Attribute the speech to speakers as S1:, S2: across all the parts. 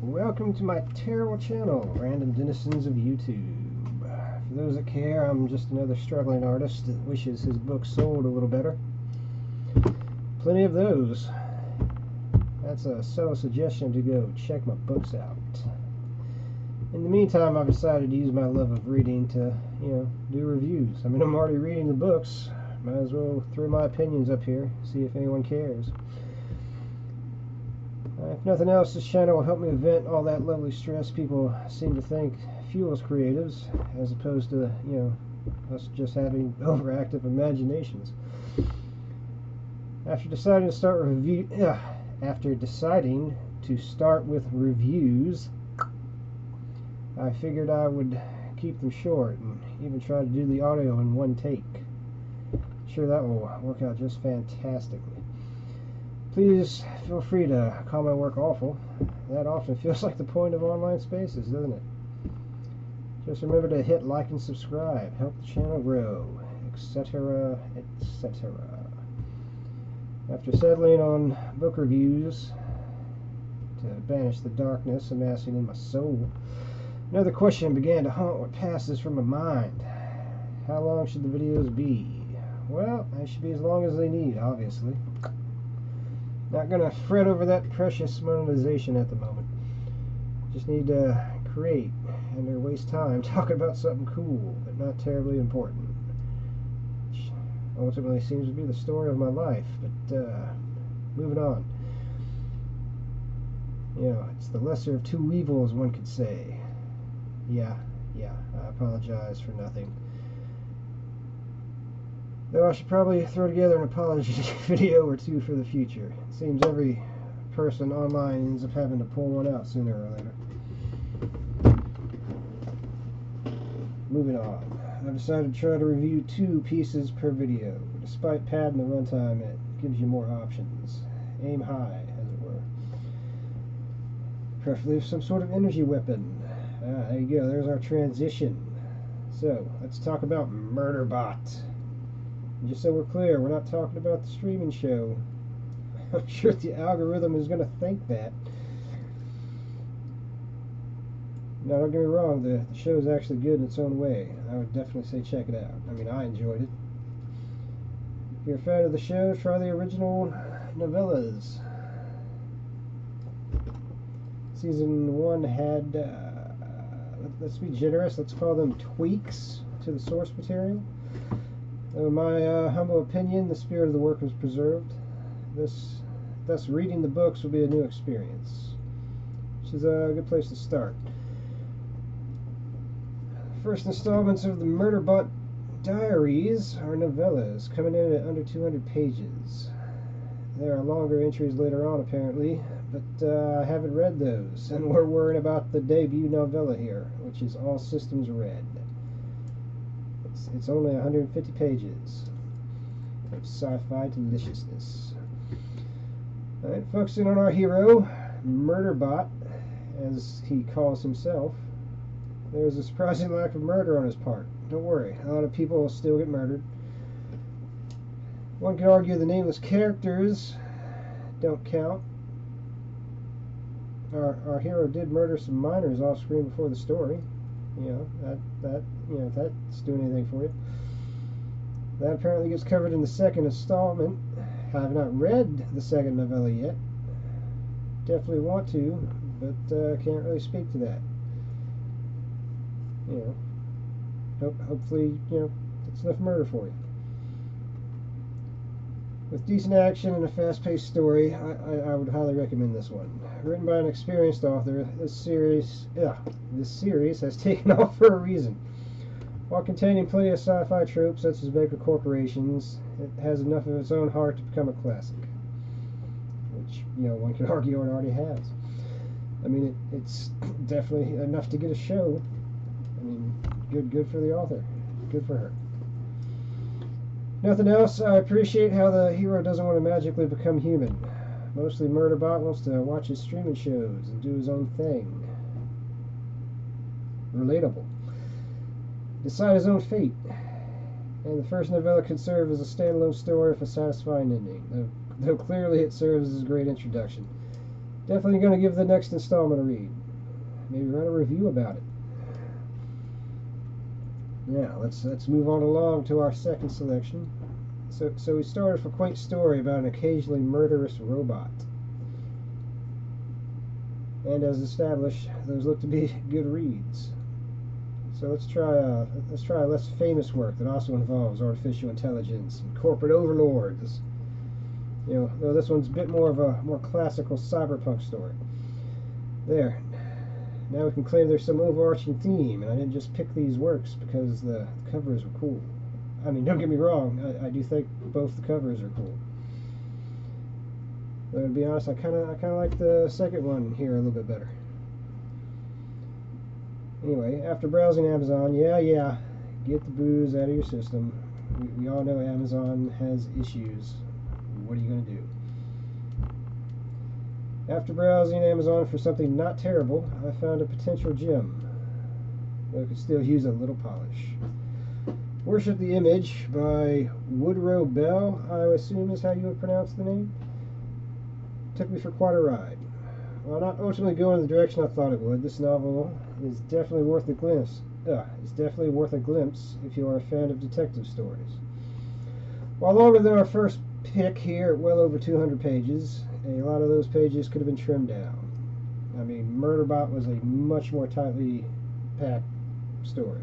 S1: Welcome to my terrible channel, Random Denizens of YouTube. For those that care, I'm just another struggling artist that wishes his book sold a little better. Plenty of those. That's a subtle suggestion to go check my books out. In the meantime, I've decided to use my love of reading to, do reviews. I mean, I'm already reading the books. Might as well throw my opinions up here, see if anyone cares. If nothing else, this channel will help me vent all that lovely stress people seem to think fuels creatives, as opposed to, us just having overactive imaginations. After deciding to start with reviews, I figured I would keep them short and even try to do the audio in one take. Sure, that will work out just fantastically. Please feel free to call my work awful. That often feels like the point of online spaces, doesn't it? Just remember to hit like and subscribe, help the channel grow, etc., etc. After settling on book reviews to banish the darkness amassing in my soul, another question began to haunt what passes from my mind. How long should the videos be? Well, they should be as long as they need, obviously. Not gonna fret over that precious monetization at the moment. Just need to create and or waste time talking about something cool but not terribly important, which ultimately seems to be the story of my life. But moving on. It's the lesser of two evils, one could say. Yeah, I apologize for nothing. Though I should probably throw together an apology video or two for the future. It seems every person online ends up having to pull one out sooner or later. Moving on. I've decided to try to review 2 pieces per video. Despite padding the runtime, it gives you more options. Aim high, as it were. Preferably with some sort of energy weapon. There you go. There's our transition. So, let's talk about Murderbot. Just so we're clear, we're not talking about the streaming show. I'm sure the algorithm is going to think that. Now, don't get me wrong, the show is actually good in its own way. I would definitely say check it out. I mean, I enjoyed it. If you're a fan of the show, try the original novellas. Season 1 had, let's be generous, let's call them tweaks to the source material. In my humble opinion, the spirit of the work was preserved. Thus, reading the books will be a new experience, which is a good place to start. First installments of the Murderbot diaries are novellas, coming in at under 200 pages. There are longer entries later on, apparently, but I haven't read those, and we're worrying about the debut novella here, which is All Systems Red. It's only 150 pages of sci-fi deliciousness. Alright, focusing on our hero, Murderbot, as he calls himself. There's a surprising lack of murder on his part. Don't worry, a lot of people still get murdered. One could argue the nameless characters don't count. Our hero did murder some minors off screen before the story. If that's doing anything for you. That apparently gets covered in the second installment. I have not read the second novella yet. Definitely want to, but can't really speak to that. Hopefully, that's enough murder for you. With decent action and a fast-paced story, I would highly recommend this one. Written by an experienced author, this series has taken off for a reason. While containing plenty of sci-fi tropes such as mega corporations, it has enough of its own heart to become a classic. Which, one could argue it already has. I mean, it's definitely enough to get a show. I mean, good for the author. Good for her. Nothing else, I appreciate how the hero doesn't want to magically become human. Mostly Murderbot wants to watch his streaming shows and do his own thing. Relatable. Decide his own fate. And the first novella could serve as a standalone story with a satisfying ending, though clearly it serves as a great introduction. Definitely going to give the next installment a read. Maybe write a review about it. Now, let's move on along to our second selection. So we started with a quaint story about an occasionally murderous robot. And as established, those look to be good reads. So let's try a less famous work that also involves artificial intelligence and corporate overlords. You know, though this one's a bit more of a more classical cyberpunk story. There. Now we can claim there's some overarching theme, and I didn't just pick these works because the covers were cool. I mean, don't get me wrong, I do think both the covers are cool. Though to be honest, I kind of like the second one here a little bit better. Anyway, after browsing Amazon, yeah, get the booze out of your system. We all know Amazon has issues. What are you going to do? After browsing Amazon for something not terrible, I found a potential gem that could still use a little polish. Worship the Image by Woodrow Bell, I assume is how you would pronounce the name. Took me for quite a ride. While not ultimately going in the direction I thought it would, this novel is definitely worth a glimpse. It's definitely worth a glimpse if you are a fan of detective stories. While longer than our first pick here at well over 200 pages, a lot of those pages could have been trimmed down. I mean, Murderbot was a much more tightly packed story.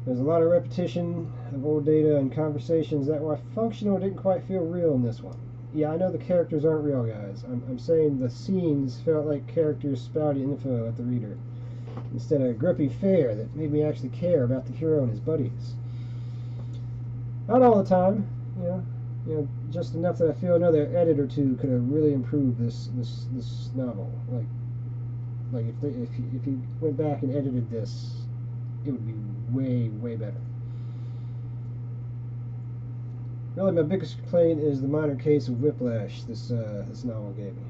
S1: There's a lot of repetition of old data and conversations that, while functional, didn't quite feel real in this one. Yeah, I know the characters aren't real, guys. I'm saying the scenes felt like characters spouting info at the reader, instead of gripping fare that made me actually care about the hero and his buddies. Not all the time, you know, just enough that I feel another edit or two could have really improved this novel. Like if you went back and edited this, it would be way better. Really, my biggest complaint is the minor case of whiplash this novel gave me.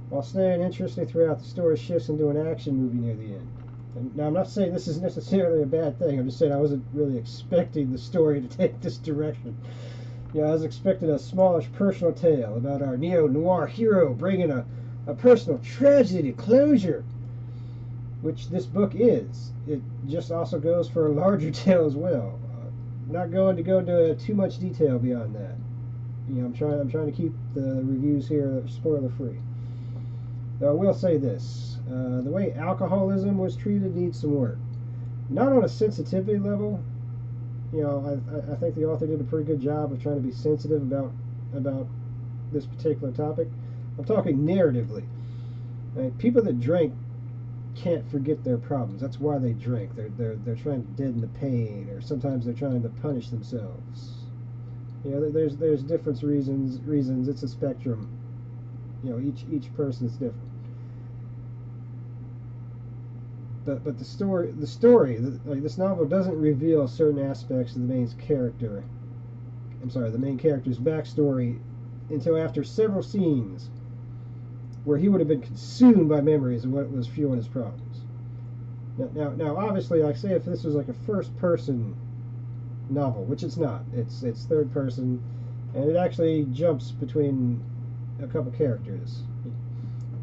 S1: While staying interesting throughout, the story shifts into an action movie near the end. And now, I'm not saying this is necessarily a bad thing. I'm just saying I wasn't really expecting the story to take this direction. Yeah, I was expecting a smallish personal tale about our neo-noir hero bringing a personal tragedy to closure, which this book is. It just also goes for a larger tale as well. Not going to go into too much detail beyond that. You know, I'm trying to keep the reviews here spoiler free. Though I will say this: the way alcoholism was treated needs some work. Not on a sensitivity level. You know, I think the author did a pretty good job of trying to be sensitive about this particular topic. I'm talking narratively. Right? People that drink can't forget their problems. That's why they drink. They're trying to deaden the pain, or sometimes they're trying to punish themselves. You know, there's different reasons. It's a spectrum. You know, each person's different. But the story, like this novel doesn't reveal certain aspects of the main character's backstory until after several scenes where he would have been consumed by memories of what was fueling his problems. Now, obviously, like say if this was like a first-person novel, which it's not. It's third person, and it actually jumps between a couple characters.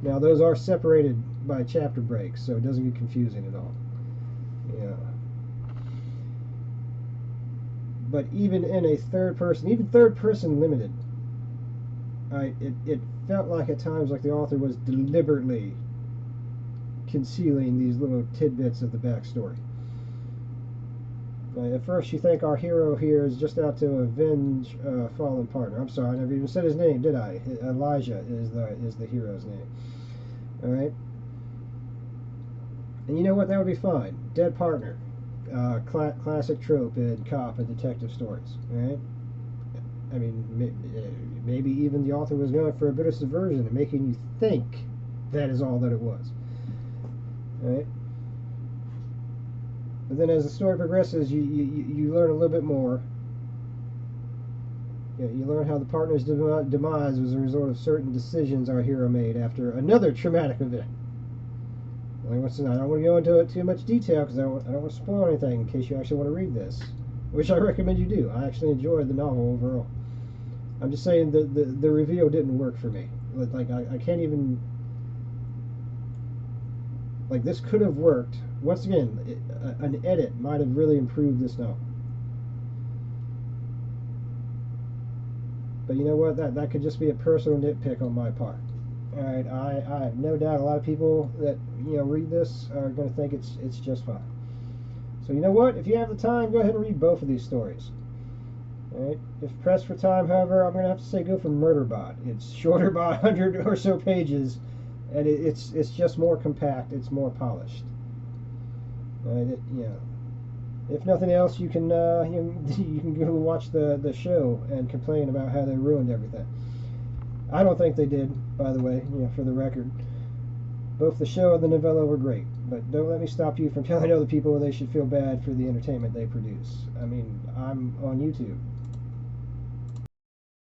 S1: Now, those are separated by chapter breaks, so it doesn't get confusing at all. Yeah. But even in a third person limited, it felt like at times like the author was deliberately concealing these little tidbits of the backstory. At first you think our hero here is just out to avenge a fallen partner. I'm sorry, I never even said his name, did I? Elijah is the hero's name. Alright? And you know what? That would be fine. Dead partner. Classic trope in cop and detective stories. Alright? I mean, maybe even the author was going for a bit of subversion and making you think that is all that it was. Alright? But then as the story progresses, you learn a little bit more. You learn how the partner's demise was a result of certain decisions our hero made after another traumatic event. I don't want to go into too much detail because I don't want to spoil anything in case you actually want to read this, which I recommend you do. I actually enjoyed the novel overall. I'm just saying the reveal didn't work for me. Like I can't even. Like, this could have worked. Once again, an edit might have really improved this novel. But you know what? That could just be a personal nitpick on my part. Alright, I have no doubt a lot of people that, you know, read this are going to think it's just fine. So you know what? If you have the time, go ahead and read both of these stories. Alright? If pressed for time, however, I'm going to have to say go for Murderbot. It's shorter by 100 or so pages, and it's just more compact. It's more polished. You know, if nothing else, you can you can go watch the show and complain about how they ruined everything. I don't think they did, by the way. You know, for the record, both the show and the novella were great. But don't let me stop you from telling other people they should feel bad for the entertainment they produce. I mean, I'm on YouTube.